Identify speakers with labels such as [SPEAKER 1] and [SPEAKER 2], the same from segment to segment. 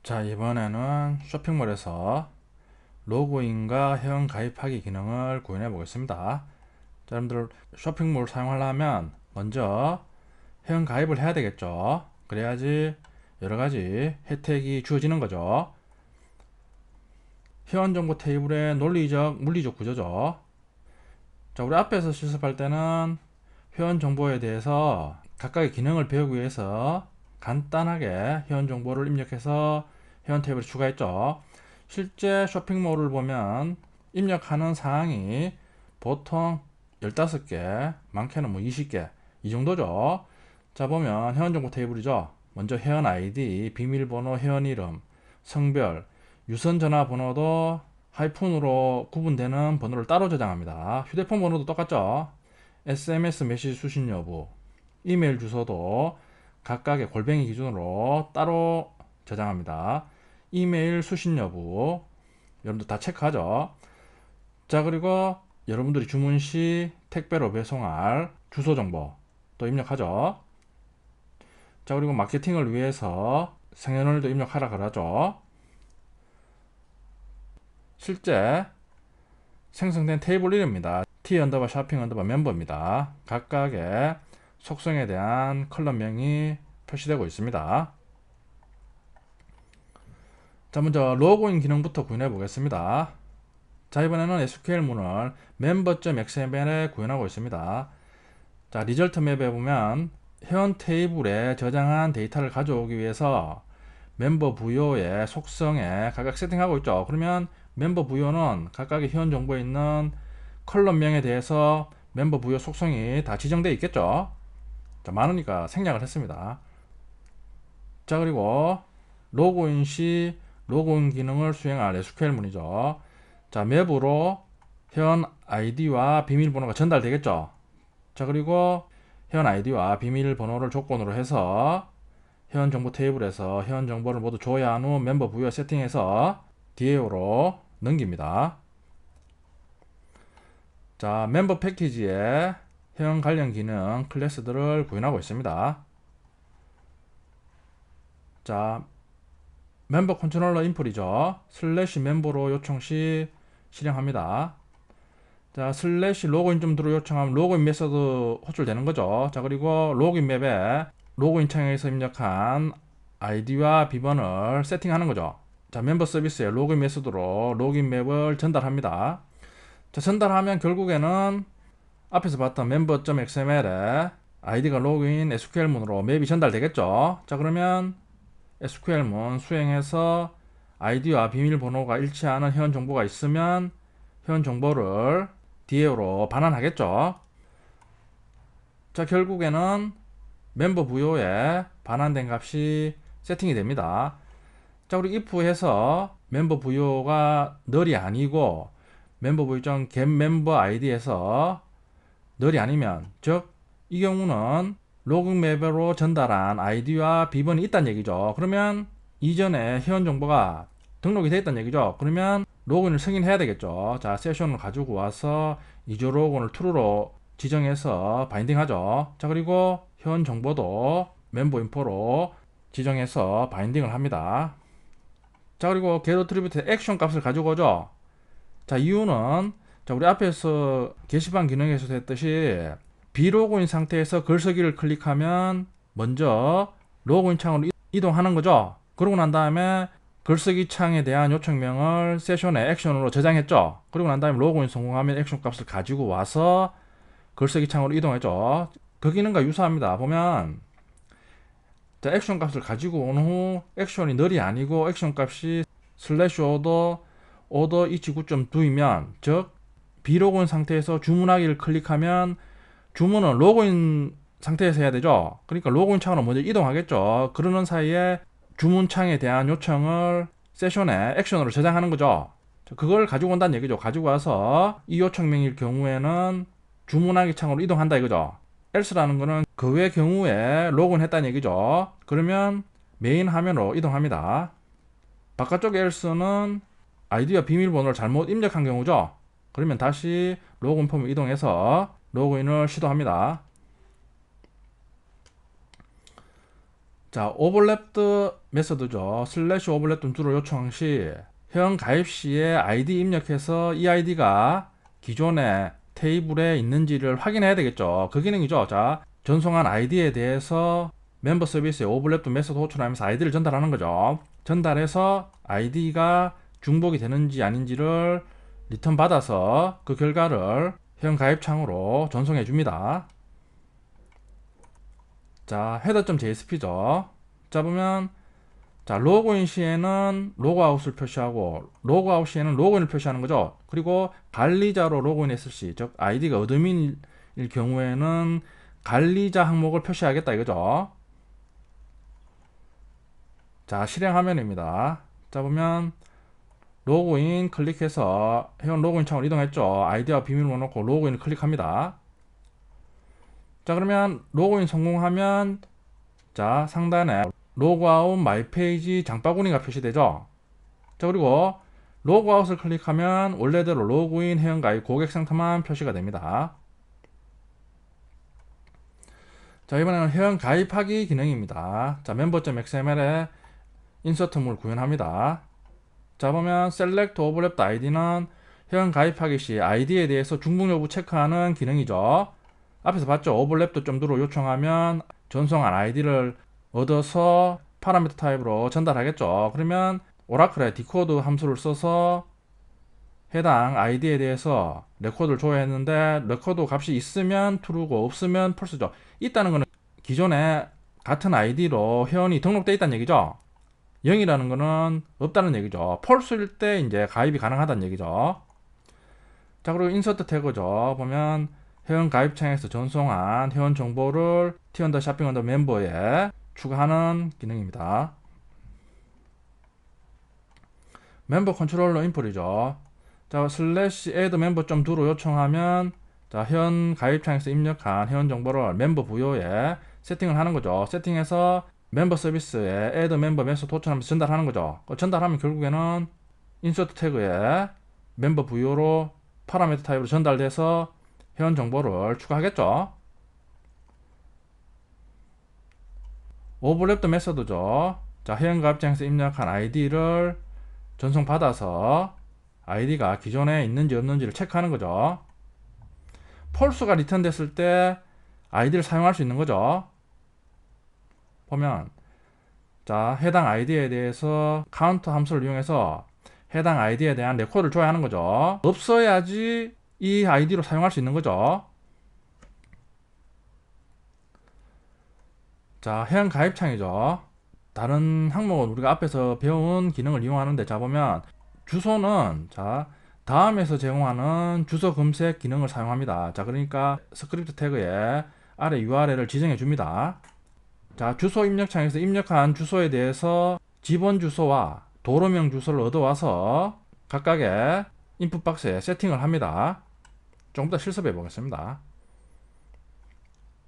[SPEAKER 1] 자, 이번에는 쇼핑몰에서 로그인과 회원 가입하기 기능을 구현해 보겠습니다. 자, 여러분들 쇼핑몰 사용하려면 먼저 회원 가입을 해야 되겠죠. 그래야지 여러가지 혜택이 주어지는 거죠. 회원 정보 테이블의 논리적, 물리적 구조죠. 자, 우리 앞에서 실습할 때는 회원 정보에 대해서 각각의 기능을 배우기 위해서 간단하게 회원 정보를 입력해서 회원 테이블에 추가했죠. 실제 쇼핑몰을 보면 입력하는 사항이 보통 15개, 많게는 뭐 20개 이 정도죠. 자, 보면 회원정보 테이블이죠. 먼저 회원 아이디, 비밀번호, 회원 이름, 성별, 유선전화번호도 하이픈으로 구분되는 번호를 따로 저장합니다. 휴대폰 번호도 똑같죠. SMS 메시지 수신 여부, 이메일 주소도 각각의 골뱅이 기준으로 따로 저장합니다. 이메일 수신 여부 여러분들 다 체크하죠. 자, 그리고 여러분들이 주문 시 택배로 배송할 주소 정보 또 입력하죠. 자, 그리고 마케팅을 위해서 생년월일도 입력하라 그러죠. 실제 생성된 테이블 이름입니다. T 언더바 쇼핑 언더바 멤버입니다. 각각의 속성에 대한 컬럼명이 표시되고 있습니다. 자, 먼저 로그인 기능부터 구현해 보겠습니다. 자, 이번에는 SQL문을 member.xml에 구현하고 있습니다. 자, 리절트 맵에 보면 회원 테이블에 저장한 데이터를 가져오기 위해서 멤버 부여의 속성에 각각 세팅하고 있죠. 그러면 멤버 부여는 각각의 회원 정보에 있는 컬럼명에 대해서 멤버 부여 속성이 다 지정되어 있겠죠. 자, 많으니까 생략을 했습니다. 자, 그리고 로그인 시 로그인 기능을 수행할 SQL문이죠. 자, 맵으로 회원 아이디와 비밀번호가 전달되겠죠. 자, 그리고 회원 아이디와 비밀번호를 조건으로 해서 회원 정보 테이블에서 회원 정보를 모두 조회한 후 멤버 부여 세팅해서 DAO로 넘깁니다. 자, 멤버 패키지에 회원 관련 기능 클래스들을 구현하고 있습니다. 자, 멤버 컨트롤러 인풋이죠. 슬래시 멤버로 요청 시 실행합니다. 자, 슬래시 로그인 좀 들어 요청하면 로그인 메서드 호출되는 거죠. 자, 그리고 로그인 맵에 로그인 창에서 입력한 아이디와 비번을 세팅하는 거죠. 자, 멤버 서비스에 로그인 메서드로 로그인 맵을 전달합니다. 자, 전달하면 결국에는 앞에서 봤던 member.xml에 아이디가 로그인 SQL문으로 맵이 전달되겠죠. 자, 그러면 SQL문 수행해서 아이디와 비밀번호가 일치하는 회원 정보가 있으면 회원 정보를 DAO로 반환하겠죠. 자, 결국에는 멤버 부여에 반환된 값이 세팅이 됩니다. 자, 우리 if해서 멤버 부여가 널이 아니고 멤버 부여정 get member id에서 널이 아니면, 즉 이 경우는 로그인 맵으로 전달한 아이디와 비번이 있다는 얘기죠. 그러면 이전에 회원 정보가 등록이 되어 있다는 얘기죠. 그러면 로그인을 승인해야 되겠죠. 자, 세션을 가지고 와서 이조 로그인을 true로 지정해서 바인딩 하죠. 자, 그리고 회원 정보도 멤버 인포로 지정해서 바인딩을 합니다. 자, 그리고 get attribute 액션 값을 가지고 오죠. 자, 이유는 자, 우리 앞에서 게시판 기능에서 했듯이 비로그인 상태에서 글쓰기를 클릭하면 먼저 로그인 창으로 이동하는 거죠. 그러고 난 다음에 글쓰기 창에 대한 요청명을 세션의 액션으로 저장했죠. 그리고 난 다음에 로그인 성공하면 액션 값을 가지고 와서 글쓰기 창으로 이동했죠. 그 기능과 유사합니다. 보면 자, 액션 값을 가지고 온 후 액션이 널이 아니고 액션 값이 슬래시 오더 이치 9.2이면, 즉 비로그인 상태에서 주문하기를 클릭하면 주문은 로그인 상태에서 해야 되죠. 그러니까 로그인 창으로 먼저 이동하겠죠. 그러는 사이에 주문 창에 대한 요청을 세션에 액션으로 저장하는 거죠. 그걸 가지고 온다는 얘기죠. 가지고 와서 이 요청명일 경우에는 주문하기 창으로 이동한다 이거죠. else라는 거는 그 외 경우에 로그인 했다는 얘기죠. 그러면 메인 화면으로 이동합니다. 바깥쪽 else는 아이디와 비밀번호를 잘못 입력한 경우죠. 그러면 다시 로그인 폼을 이동해서 로그인을 시도합니다. 자, 오버랩드 메서드죠. 슬래시 오버랩드 주로 요청 시 회원 가입 시에 아이디 입력해서 이 아이디가 기존의 테이블에 있는지를 확인해야 되겠죠. 그 기능이죠. 자, 전송한 아이디에 대해서 멤버 서비스에 오버랩드 메서드 호출하면서 아이디를 전달하는 거죠. 전달해서 아이디가 중복이 되는지 아닌지를 리턴 받아서 그 결과를 회원 가입 창으로 전송해 줍니다. 자, header.jsp죠. 자, 보면 자, 로그인 시에는 로그아웃을 표시하고 로그아웃 시에는 로그인을 표시하는 거죠. 그리고 관리자로 로그인했을 시, 즉 아이디가 어드민일 경우에는 관리자 항목을 표시하겠다 이거죠. 자, 실행 화면입니다. 자, 보면 로그인 클릭해서 회원 로그인 창으로 이동했죠. 아이디와 비밀번호 넣고 로그인을 클릭합니다. 자, 그러면 로그인 성공하면 자, 상단에 로그아웃 마이 페이지 장바구니가 표시되죠. 자, 그리고 로그아웃을 클릭하면 원래대로 로그인 회원가입 고객 상태만 표시가 됩니다. 자, 이번에는 회원 가입하기 기능입니다. 자, member.xml에 인서트물 구현합니다. 자, 보면 select overlapped id는 회원 가입하기 시 아이디에 대해서 중복 여부 체크하는 기능이죠. 앞에서 봤죠? 오버랩도 좀 들어 요청하면 전송한 아이디를 얻어서 파라미터 타입으로 전달하겠죠. 그러면 오라클에 디코드 함수를 써서 해당 아이디에 대해서 레코드를 줘야 했는데 레코드 값이 있으면 true고 없으면 false죠. 있다는 거는 기존에 같은 아이디로 회원이 등록되어 있다는 얘기죠. 0이라는 거는 없다는 얘기죠. false일 때 이제 가입이 가능하다는 얘기죠. 자, 그리고 인서트 태그죠. 보면 회원 가입창에서 전송한 회원 정보를 t 쇼핑 멤버에 추가하는 기능입니다. 멤버 컨트롤러 인풋이죠. 자, 슬래시 add 멤버 .do로 요청하면 자, 회원 가입창에서 입력한 회원 정보를 멤버 부여에 세팅을 하는 거죠. 세팅해서 멤버 서비스에 add 멤버 메소드 도출하면서 전달하는 거죠. 전달하면 결국에는 인서트 태그에 멤버 부여로 파라미터 타입으로 전달돼서 회원 정보를 추가하겠죠. 오버랩드 메서드죠. 자, 회원 가입장에서 입력한 아이디를 전송받아서 아이디가 기존에 있는지 없는지를 체크하는 거죠. 폴스가 리턴됐을 때 아이디를 사용할 수 있는 거죠. 보면 자, 해당 아이디에 대해서 카운트 함수를 이용해서 해당 아이디에 대한 레코드를 줘야 하는 거죠. 없어야지 이 아이디로 사용할 수 있는 거죠. 자, 회원 가입창이죠. 다른 항목은 우리가 앞에서 배운 기능을 이용하는데 자, 보면 주소는 자, 다음에서 제공하는 주소 검색 기능을 사용합니다. 자, 그러니까 스크립트 태그에 아래 URL을 지정해 줍니다. 자, 주소 입력창에서 입력한 주소에 대해서 지번 주소와 도로명 주소를 얻어와서 각각의 인풋 박스에 세팅을 합니다. 조금 더 실습해 보겠습니다.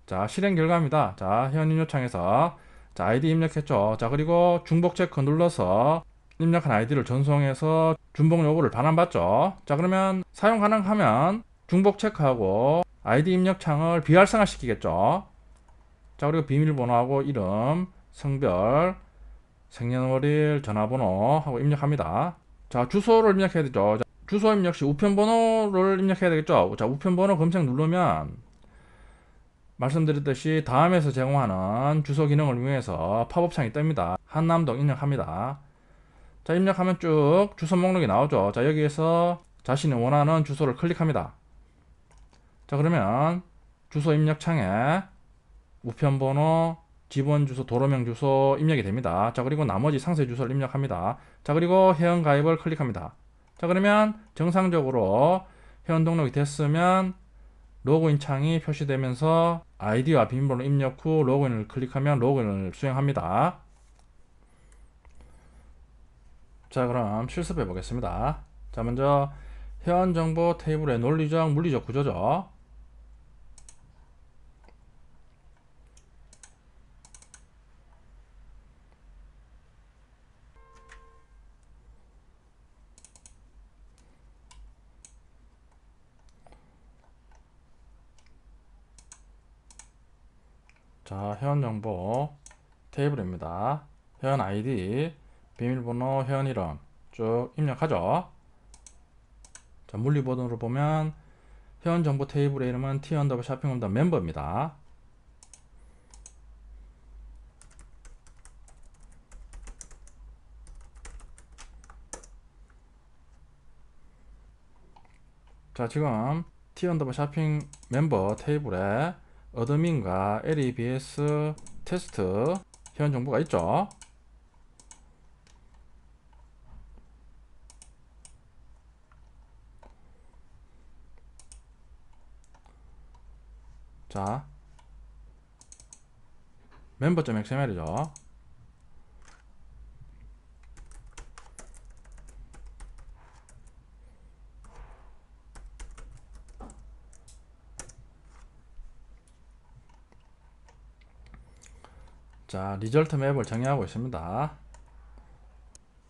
[SPEAKER 1] 자, 실행 결과입니다. 자, 회원 입력창에서 자, 아이디 입력했죠. 자, 그리고 중복 체크 눌러서 입력한 아이디를 전송해서 중복 요구를 반환받죠. 자, 그러면 사용 가능하면 중복 체크하고 아이디 입력창을 비활성화 시키겠죠. 자, 그리고 비밀번호하고 이름, 성별, 생년월일, 전화번호 하고 입력합니다. 자, 주소를 입력해야 되죠. 자, 주소 입력 시 우편번호를 입력해야 되겠죠. 자, 우편번호 검색 누르면 말씀드렸듯이 다음에서 제공하는 주소 기능을 이용해서 팝업창이 뜹니다. 한남동 입력합니다. 자, 입력하면 쭉 주소 목록이 나오죠. 자, 여기에서 자신이 원하는 주소를 클릭합니다. 자, 그러면 주소 입력창에 우편번호, 집원 주소, 도로명 주소 입력이 됩니다. 자, 그리고 나머지 상세 주소를 입력합니다. 자, 그리고 회원 가입을 클릭합니다. 자, 그러면 정상적으로 회원 등록이 됐으면 로그인 창이 표시되면서 아이디와 비밀번호 입력 후 로그인을 클릭하면 로그인을 수행합니다. 자, 그럼 실습해 보겠습니다. 자, 먼저 회원 정보 테이블의 논리적, 물리적 구조죠. 자, 회원 정보 테이블입니다. 회원 아이디, 비밀번호, 회원 이름 쭉 입력하죠. 자, 물리 버튼으로 보면 회원 정보 테이블의 이름은 t_ shopping 멤버입니다. 자, 지금 t_ shopping 멤버 테이블에 어드민과 LEBS 테스트 회원 정보가 있죠. 자, member.xml이죠. 자, 리절트 맵을 정의하고 있습니다.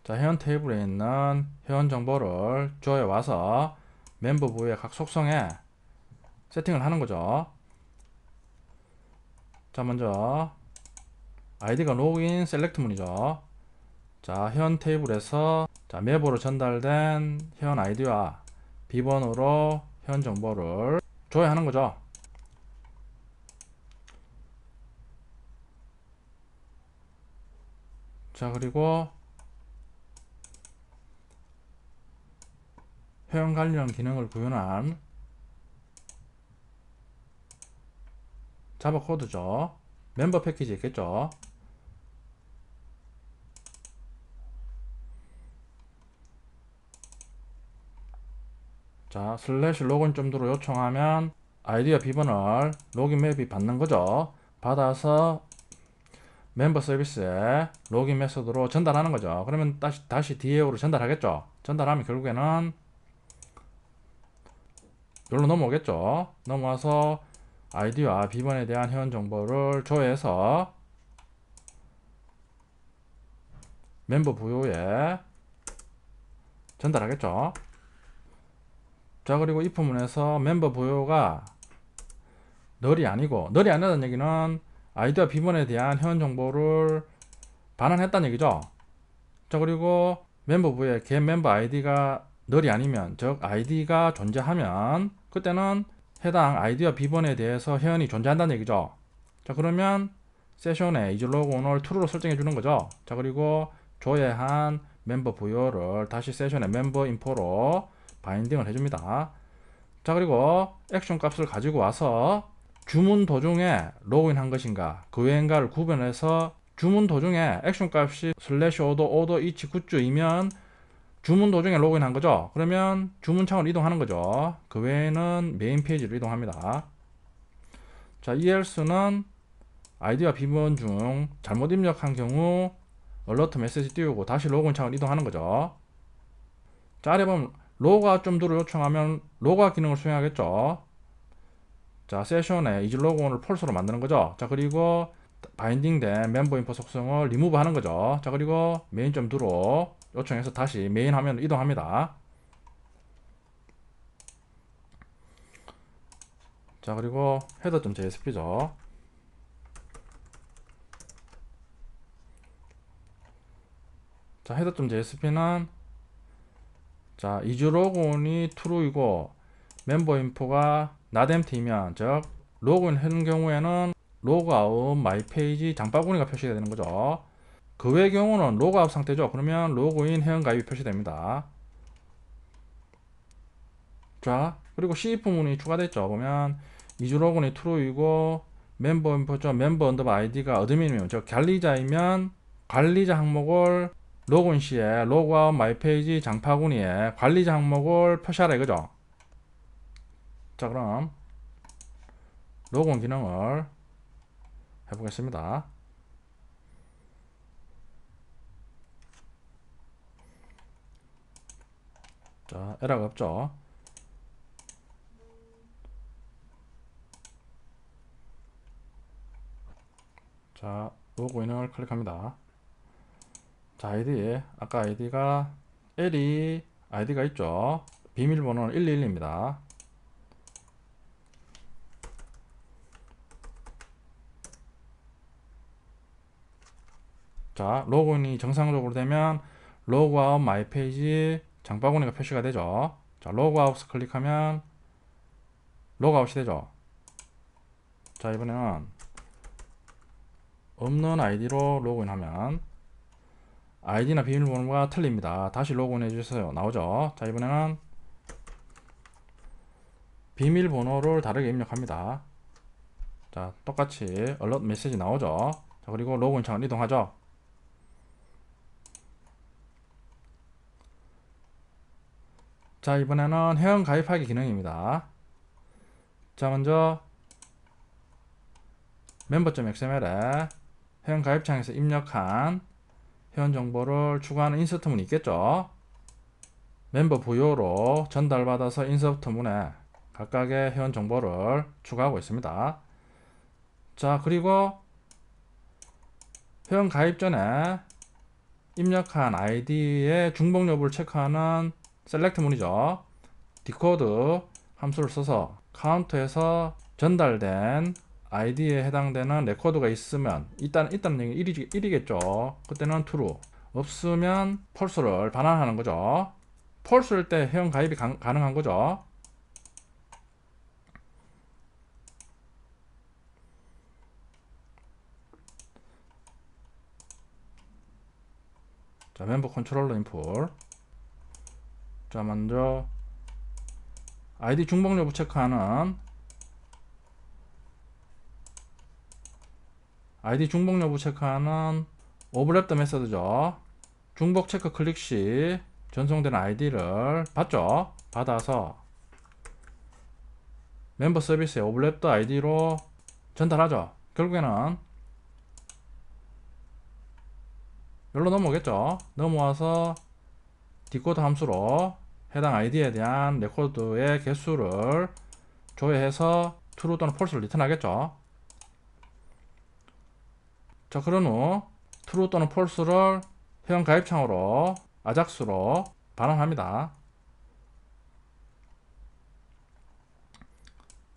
[SPEAKER 1] 자, 회원 테이블에 있는 회원 정보를 주어에 와서 멤버 부의 각 속성에 세팅을 하는 거죠. 자, 먼저 아이디가 로그인 셀렉트 문이죠. 자, 회원 테이블에서 자, 맵으로 전달된 회원 아이디와 비번으로 회원 정보를 줘야 하는 거죠. 자, 그리고 회원 관련 기능을 구현한 자바 코드죠. 멤버 패키지 있겠죠. 자, 슬래시 로그인 점도로 요청하면 아이디와 비번을 로그인 맵이 받는 거죠. 받아서 멤버 서비스에 로그인 메소드로 전달하는 거죠. 그러면 다시 DAO로 전달하겠죠. 전달하면 결국에는 여기로 넘어오겠죠. 넘어와서 아이디와 비번에 대한 회원 정보를 조회해서 멤버 부여에 전달하겠죠. 자, 그리고 if 문에서 멤버 부여가 널이 아니다는 얘기는 아이디와 비번에 대한 회원 정보를 반환했다는 얘기죠. 자, 그리고 멤버 부여에 get 멤버 아이디가 널이 아니면, 즉 아이디가 존재하면 그때는 해당 아이디와 비번에 대해서 회원이 존재한다는 얘기죠. 자, 그러면 세션에 이즈로그온을 true로 설정해 주는 거죠. 자, 그리고 조회한 멤버 부여를 다시 세션의 멤버 인포로 바인딩을 해줍니다. 자, 그리고 액션 값을 가지고 와서 주문 도중에 로그인 한 것인가 그 외인가를 구분해서 주문 도중에 액션 값이 /order each 굿즈이면 주문 도중에 로그인 한 거죠. 그러면 주문창으로 이동하는 거죠. 그 외에는 메인 페이지로 이동합니다. 자, else는 아이디와 비번 중 잘못 입력한 경우 얼러트 메시지 띄우고 다시 로그인 창으로 이동하는 거죠. 자, 아래 보면 로그아웃 점도를 요청하면 로그아웃 기능을 수행하겠죠. 자, 세션에 이즈 로그온을 폴스로 만드는 거죠. 자, 그리고 바인딩된 멤버 인포 속성을 리무브 하는 거죠. 자, 그리고 메인.do로 요청해서 다시 메인 화면으로 이동합니다. 자, 그리고 header.jsp죠. 자, header.jsp는 자, 이즈 로그온이 true이고 멤버 인포가 not empty면, 즉 로그인 하는 경우에는 로그아웃 마이 페이지 장바구니가 표시가 되는 거죠. 그 외의 경우는 로그아웃 상태죠. 그러면 로그인 회원가입이 표시됩니다. 자, 그리고 CF 문이 추가됐죠. 보면 이즈 로그인이 true이고 멤버 인포죠. 멤버 언더바 아이디가 어드민이면, 즉 관리자이면 관리자 항목을 로그인 시에 로그아웃 마이 페이지 장바구니에 관리자 항목을 표시하라 이거죠. 자, 그럼 로그인 기능을 해보겠습니다. 자, 에러가 없죠. 자, 로그인을 클릭합니다. 자, 아이디, 아까 아이디가 L이 아이디가 있죠. 비밀번호는 111입니다. 자, 로그인이 정상적으로 되면 로그아웃 마이 페이지 장바구니가 표시가 되죠. 자, 로그아웃 클릭하면 로그아웃이 되죠. 자, 이번에는 없는 아이디로 로그인하면 아이디나 비밀번호가 틀립니다. 다시 로그인해 주세요. 나오죠. 자, 이번에는 비밀번호를 다르게 입력합니다. 자, 똑같이 얼럿 메시지 나오죠. 자, 그리고 로그인 창을 이동하죠. 자, 이번에는 회원 가입하기 기능입니다. 자, 먼저 member.xml에 회원 가입창에서 입력한 회원 정보를 추가하는 인서트문이 있겠죠. 멤버 부여로 전달받아서 인서트문에 각각의 회원 정보를 추가하고 있습니다. 자, 그리고 회원 가입 전에 입력한 아이디의 중복 여부를 체크하는 셀렉트 문이죠. 디코드 함수를 써서 카운트에서 전달된 아이디에 해당되는 레코드가 있으면 있다는 얘기 1이겠죠. 그때는 true, 없으면 false를 반환하는 거죠. false일 때 회원 가입이 가능한 거죠. 자, 멤버 컨트롤러 인풀. 자, 먼저 아이디 중복 여부 체크하는 오버랩 더 메서드죠. 중복 체크 클릭 시 전송되는 아이디를 받죠. 받아서 멤버 서비스의 오버랩 더 아이디로 전달하죠. 결국에는 여기로 넘어오겠죠. 넘어와서 디코드 함수로 해당 아이디에 대한 레코드의 개수를 조회해서 true 또는 false를 리턴하겠죠. 자, 그런 후 true 또는 false를 회원 가입창으로 아작스로 반환합니다.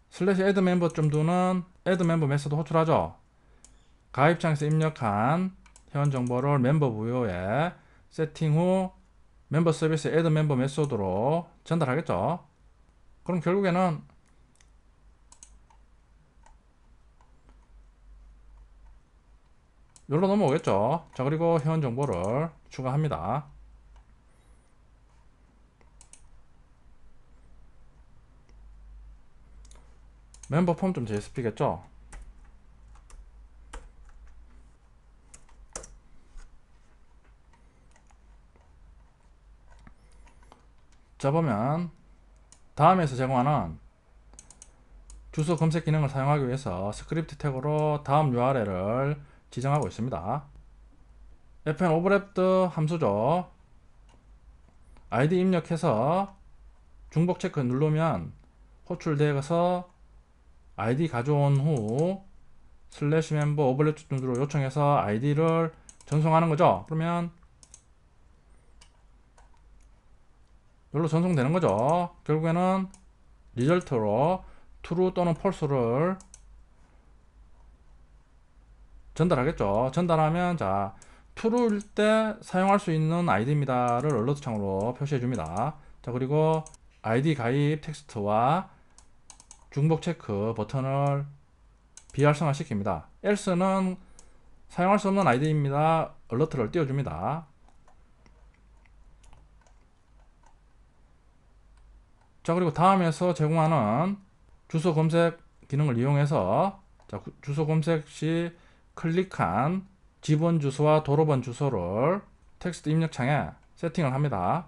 [SPEAKER 1] 슬래시 add member 는 add member 메서드 호출하죠. 가입창에서 입력한 회원 정보를 멤버 부여에 세팅 후 멤버 서비스 add member 메소드로 전달하겠죠. 그럼 결국에는 여기로 넘어오겠죠. 자, 그리고 회원 정보를 추가합니다. 멤버 폼 .jsp겠죠. 자, 보면 다음에서 제공하는 주소 검색 기능을 사용하기 위해서 스크립트 태그로 다음 URL을 지정하고 있습니다. fn overlapped 함수죠. id 입력해서 중복 체크 누르면 호출되어서 id 가져온 후 슬래시 멤버 오버랩 중으로 요청해서 id를 전송하는 거죠. 그러면 여기로 전송되는 거죠. 결국에는 리절트로 true 또는 false를 전달하겠죠. 전달하면 자, true일 때 사용할 수 있는 id입니다를 얼러트 창으로 표시해 줍니다. 자, 그리고 id 가입 텍스트와 중복 체크 버튼을 비활성화 시킵니다. else는 사용할 수 없는 id입니다. 얼러트를 띄워줍니다. 자, 그리고 다음에서 제공하는 주소 검색 기능을 이용해서 자, 주소 검색 시 클릭한 지번 주소와 도로번 주소를 텍스트 입력창에 세팅을 합니다.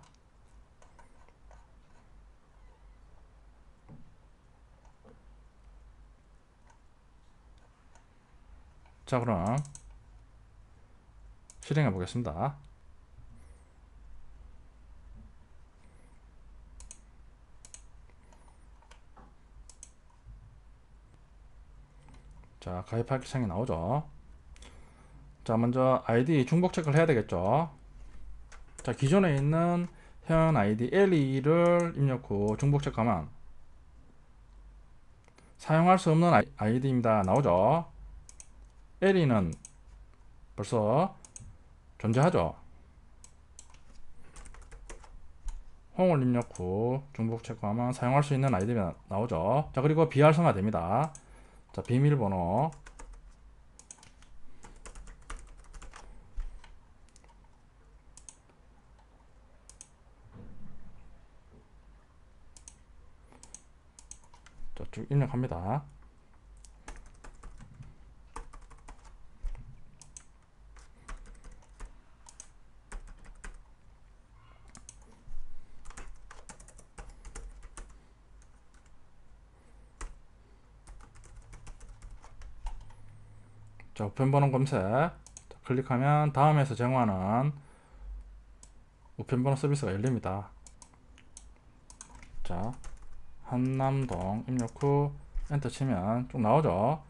[SPEAKER 1] 자, 그럼 실행해 보겠습니다. 자, 가입하기 창이 나오죠. 자, 먼저 아이디 중복 체크를 해야 되겠죠. 자, 기존에 있는 회원 아이디 L2를 입력 후 중복 체크하면 사용할 수 없는 아이디입니다 나오죠. L2는 벌써 존재하죠. 홍을 입력 후 중복 체크하면 사용할 수 있는 아이디가 나오죠. 자, 그리고 비활성화 됩니다. 자, 비밀번호 자, 쭉 입력합니다. 자, 우편번호 검색. 자, 클릭하면 다음에서 제공하는 우편번호 서비스가 열립니다. 자, 한남동 입력 후 엔터 치면 쭉 나오죠.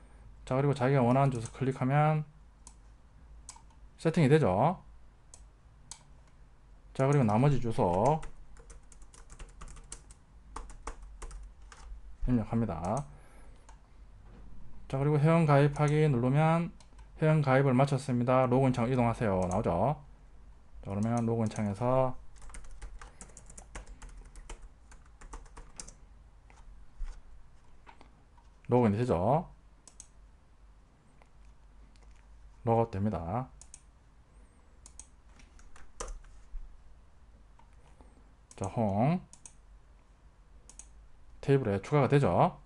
[SPEAKER 1] 자, 그리고 자기가 원하는 주소 클릭하면 세팅이 되죠. 자, 그리고 나머지 주소 입력합니다. 자, 그리고 회원 가입하기 누르면 회원 가입을 마쳤습니다. 로그인 창 이동하세요 나오죠. 자, 그러면 로그인 창에서 로그인이 되죠. 로그아웃 됩니다. 자, 홈 테이블에 추가가 되죠.